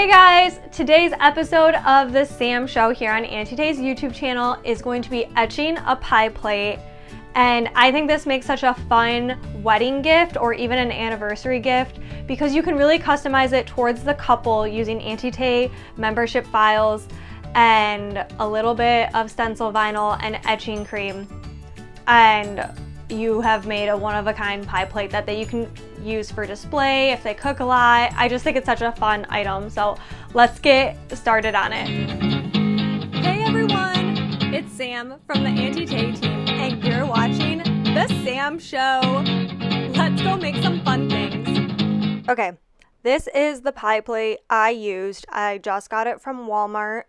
Hey guys! Today's episode of The Sam Show here on Auntie's YouTube channel is going to be etching a pie plate. And I think this makes such a fun wedding gift or even an anniversary gift because you can really customize it towards the couple using Auntie membership files and a little bit of stencil vinyl and etching cream. And you have made a one-of-a-kind pie plate that you can use for display if they cook a lot. I just think it's such a fun item, so let's get started on it. Hey everyone, it's Sam from the Auntie team, and you're watching The Sam Show. Let's go make some fun things. Okay, this is the pie plate I used. I just got it from Walmart.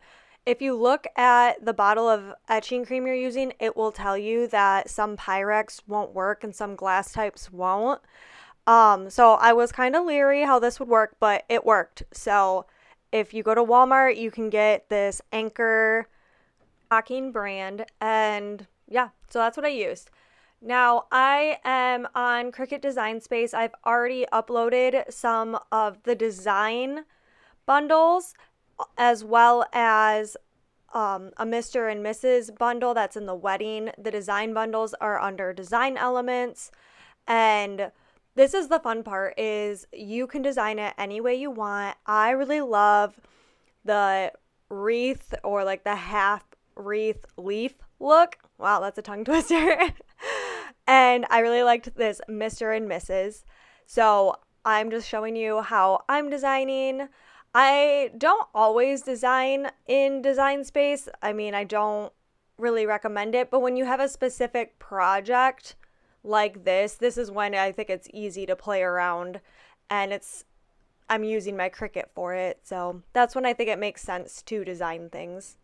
If you look at the bottle of etching cream you're using, it will tell you that some Pyrex won't work and some glass types won't. So I was kind of leery how this would work, but it worked. So if you go to Walmart, you can get this Anchor stocking brand, and yeah, so that's what I used. Now I am on Cricut Design Space. I've already uploaded some of the design bundles, as well as a Mr. and Mrs. bundle that's in the wedding. The design bundles are under design elements, and this is the fun part, is you can design it any way you want. I really love the wreath or like the half wreath leaf look. Wow, that's a tongue twister. And I really liked this Mr. and Mrs. So I'm just showing you how I'm designing. I don't always design in Design Space. I mean, I don't really recommend it, but when you have a specific project like this is when I think it's easy to play around, and I'm using my Cricut for it, so that's when I think it makes sense to design things.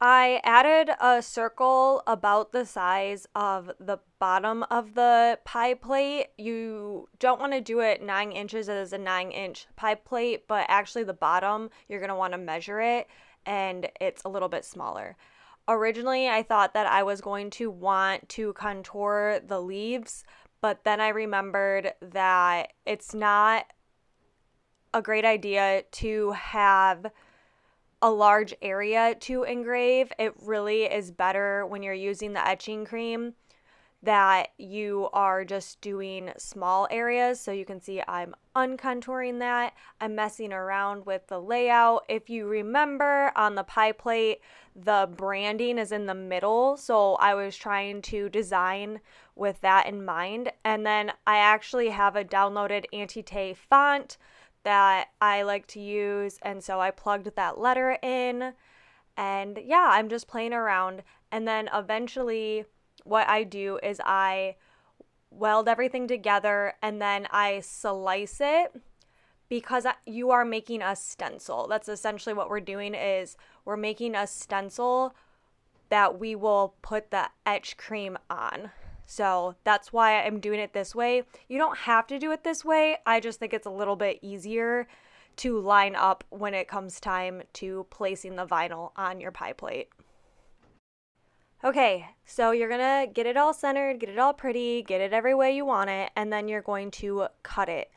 I added a circle about the size of the bottom of the pie plate. You don't want to do it 9 inches as a 9-inch pie plate, but actually the bottom, you're going to want to measure it, and it's a little bit smaller. Originally, I thought that I was going to want to contour the leaves, but then I remembered that it's not a great idea to have a large area to engrave. It really is better when you're using the etching cream that you are just doing small areas. So you can see I'm uncontouring that. I'm messing around with the layout. If you remember, on the pie plate, the branding is in the middle. So I was trying to design with that in mind. And then I actually have a downloaded Auntie font that I like to use, and so I plugged that letter in, and yeah, I'm just playing around. And then eventually what I do is I weld everything together and then I slice it, because you are making a stencil. That's essentially what we're doing, is we're making a stencil that we will put the etch cream on. So that's why I'm doing it this way. You don't have to do it this way. I just think it's a little bit easier to line up when it comes time to placing the vinyl on your pie plate. Okay, so you're gonna get it all centered, get it all pretty, get it every way you want it, and then you're going to cut it.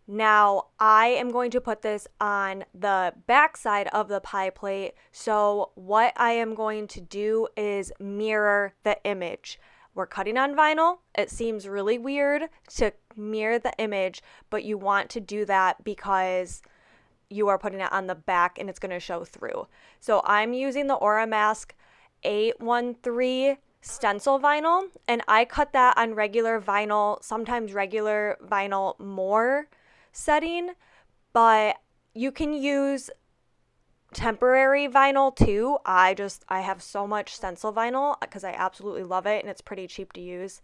Now, I am going to put this on the back side of the pie plate. So what I am going to do is mirror the image. We're cutting on vinyl. It seems really weird to mirror the image, but you want to do that because you are putting it on the back and it's going to show through. So I'm using the Aura Mask 813 stencil vinyl, and I cut that on regular vinyl, sometimes regular vinyl more setting, but you can use temporary vinyl too. I have so much stencil vinyl because I absolutely love it, and it's pretty cheap to use.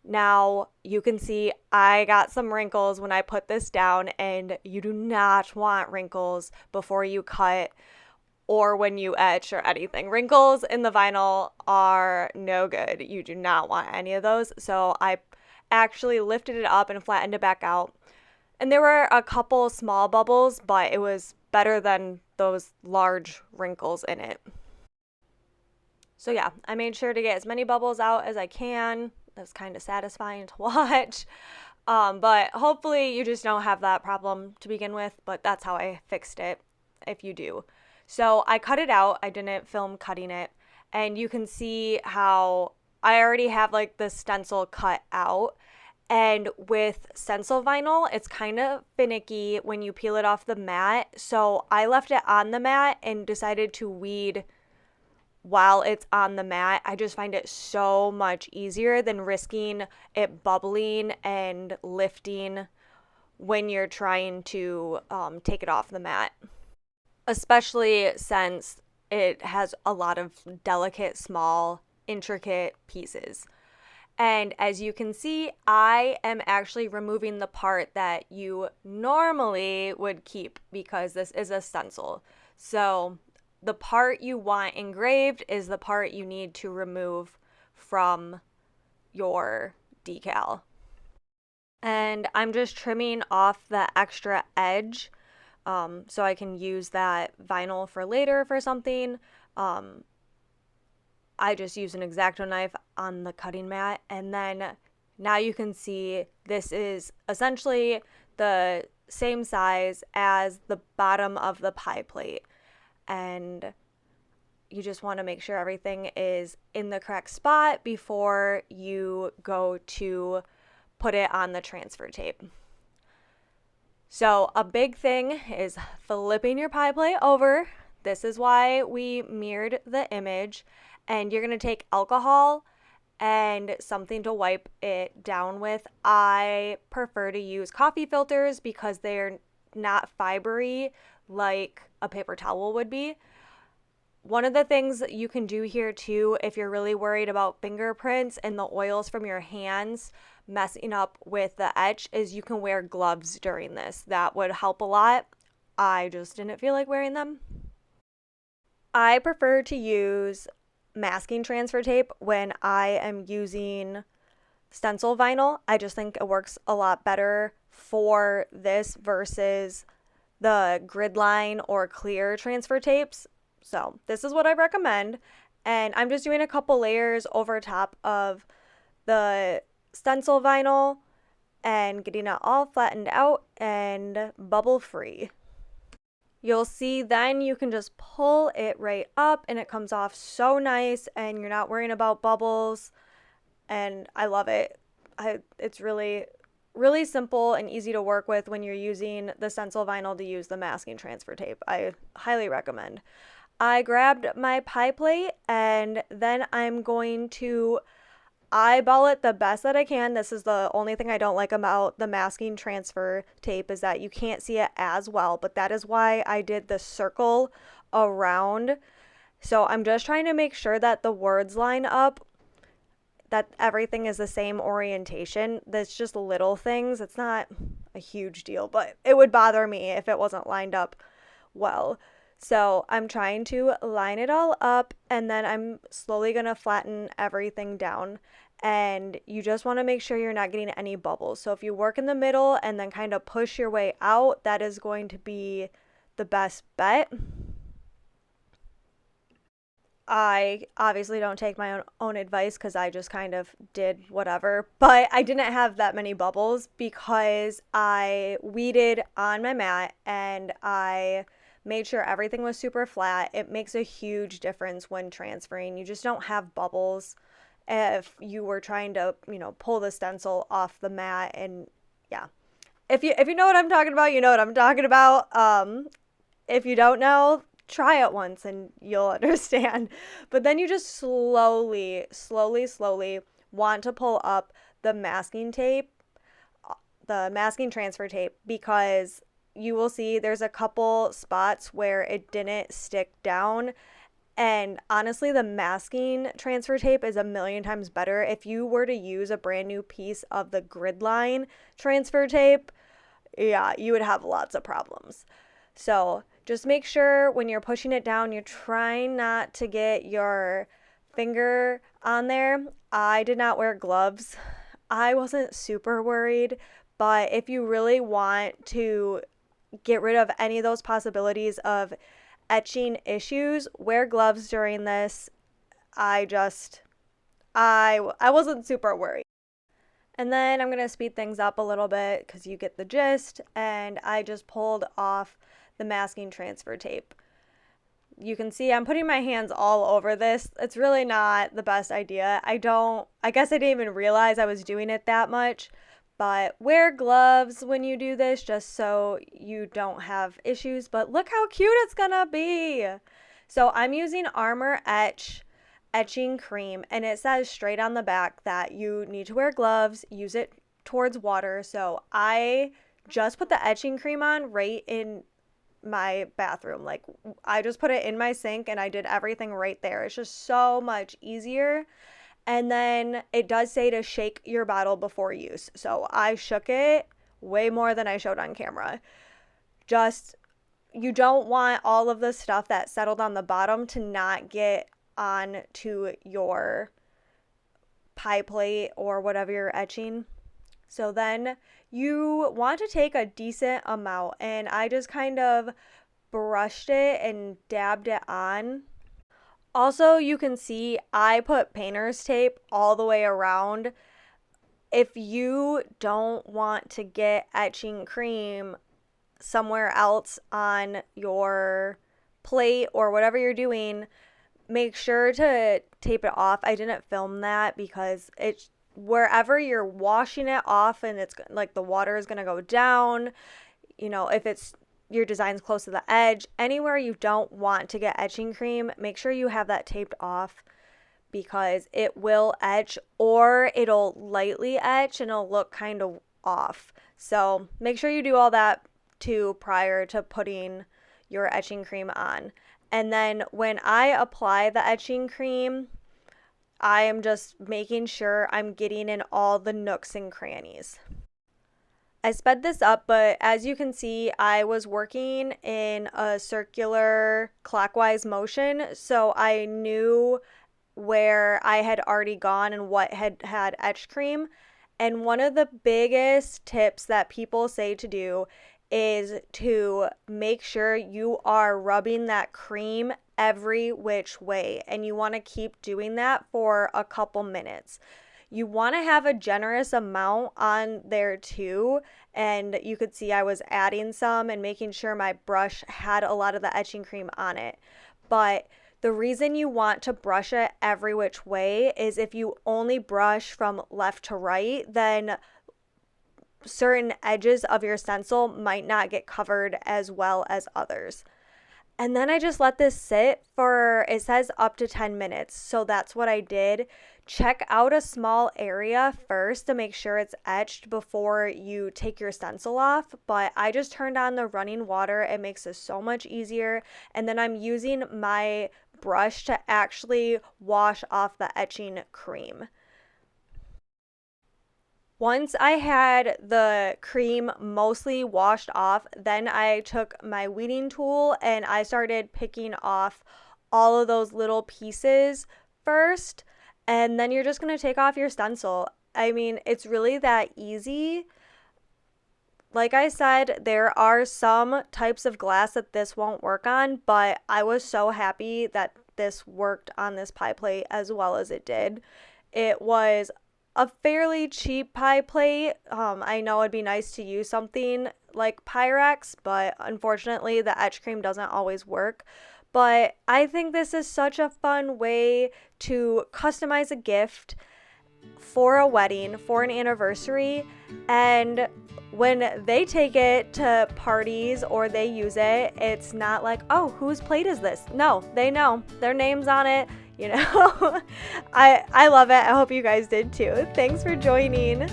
Now you can see I got some wrinkles when I put this down, and you do not want wrinkles before you cut or when you etch or anything. Wrinkles in the vinyl are no good. You do not want any of those. So I actually lifted it up and flattened it back out. And there were a couple small bubbles, but it was better than those large wrinkles in it. So yeah, I made sure to get as many bubbles out as I can. That's kind of satisfying to watch. But hopefully you just don't have that problem to begin with, but that's how I fixed it if you do. So I cut it out. I didn't film cutting it. And you can see how I already have like the stencil cut out. And with stencil vinyl, it's kind of finicky when you peel it off the mat. So I left it on the mat and decided to weed while it's on the mat. I just find it so much easier than risking it bubbling and lifting when you're trying to take it off the mat, especially since it has a lot of delicate, small, intricate pieces. And as you can see, I am actually removing the part that you normally would keep because this is a stencil. So the part you want engraved is the part you need to remove from your decal. And I'm just trimming off the extra edge so I can use that vinyl for later for something. I just use an X-Acto knife on the cutting mat, and then now you can see this is essentially the same size as the bottom of the pie plate, and you just want to make sure everything is in the correct spot before you go to put it on the transfer tape. So a big thing is flipping your pie plate over. This is why we mirrored the image. And you're going to take alcohol and something to wipe it down with. I prefer to use coffee filters because they're not fibery like a paper towel would be. One of the things that you can do here too, if you're really worried about fingerprints and the oils from your hands messing up with the etch, is you can wear gloves during this. That would help a lot. I just didn't feel like wearing them. I prefer to use masking transfer tape when I am using stencil vinyl. I just think it works a lot better for this versus the grid line or clear transfer tapes. So this is what I recommend. And I'm just doing a couple layers over top of the stencil vinyl and getting it all flattened out and bubble free. You'll see then you can just pull it right up and it comes off so nice and you're not worrying about bubbles, and I love it. It's really, really simple and easy to work with when you're using the stencil vinyl to use the masking transfer tape. I highly recommend. I grabbed my pie plate and then I'm going to eyeball it the best that I can. This is the only thing I don't like about the masking transfer tape, is that you can't see it as well, but that is why I did the circle around. So I'm just trying to make sure that the words line up, that everything is the same orientation. That's just little things. It's not a huge deal, but it would bother me if it wasn't lined up well. So I'm trying to line it all up, and then I'm slowly going to flatten everything down. And you just want to make sure you're not getting any bubbles. So if you work in the middle and then kind of push your way out, that is going to be the best bet. I obviously don't take my own advice because I just kind of did whatever, but I didn't have that many bubbles because I weeded on my mat and I made sure everything was super flat. It makes a huge difference when transferring. You just don't have bubbles if you were trying to, pull the stencil off the mat. And yeah, if you know what I'm talking about, you know what I'm talking about. If you don't know, try it once and you'll understand. But then you just slowly want to pull up the masking tape, the masking transfer tape, because you will see there's a couple spots where it didn't stick down. And honestly, the masking transfer tape is a million times better. If you were to use a brand new piece of the grid line transfer tape, yeah, you would have lots of problems. So just make sure when you're pushing it down, you're trying not to get your finger on there. I did not wear gloves. I wasn't super worried, but if you really want to get rid of any of those possibilities of etching issues, wear gloves during this. I wasn't super worried. And then I'm going to speed things up a little bit because you get the gist, and I just pulled off the masking transfer tape. You can see I'm putting my hands all over this. It's really not the best idea. I guess I didn't even realize I was doing it that much, but wear gloves when you do this just so you don't have issues. But look how cute it's gonna be. So I'm using Armor Etch etching cream, and it says straight on the back that you need to wear gloves, use it towards water. So I just put the etching cream on right in my bathroom. Like, I just put it in my sink and I did everything right there. It's just so much easier. And then it does say to shake your bottle before use. So I shook it way more than I showed on camera. Just, you don't want all of the stuff that settled on the bottom to not get on to your pie plate or whatever you're etching. So then you want to take a decent amount, and I just kind of brushed it and dabbed it on. Also, you can see I put painter's tape all the way around. If you don't want to get etching cream somewhere else on your plate or whatever you're doing, make sure to tape it off. I didn't film that because it's wherever you're washing it off and it's like the water is going to go down, you know, if it's your design's close to the edge, anywhere you don't want to get etching cream, make sure you have that taped off because it will etch, or it'll lightly etch and it'll look kind of off. So make sure you do all that too prior to putting your etching cream on. And then when I apply the etching cream, I am just making sure I'm getting in all the nooks and crannies. I sped this up, but as you can see, I was working in a circular clockwise motion, so I knew where I had already gone and what had etch cream. And one of the biggest tips that people say to do is to make sure you are rubbing that cream every which way, and you want to keep doing that for a couple minutes. You want to have a generous amount on there too, and you could see I was adding some and making sure my brush had a lot of the etching cream on it. But the reason you want to brush it every which way is if you only brush from left to right, then certain edges of your stencil might not get covered as well as others. And then I just let this sit for, it says up to 10 minutes. So that's what I did. Check out a small area first to make sure it's etched before you take your stencil off. But I just turned on the running water. It makes this so much easier. And then I'm using my brush to actually wash off the etching cream. Once I had the cream mostly washed off, then I took my weeding tool and I started picking off all of those little pieces first, and then you're just going to take off your stencil. I mean, it's really that easy. Like I said, there are some types of glass that this won't work on, but I was so happy that this worked on this pie plate as well as it did. It was a fairly cheap pie plate. I know it'd be nice to use something like Pyrex, but unfortunately the etch cream doesn't always work. But I think this is such a fun way to customize a gift for a wedding, for an anniversary, and when they take it to parties or they use it, it's not like, oh, whose plate is this? No, they know. Their name's on it. You know, I love it. I hope you guys did too. Thanks for joining.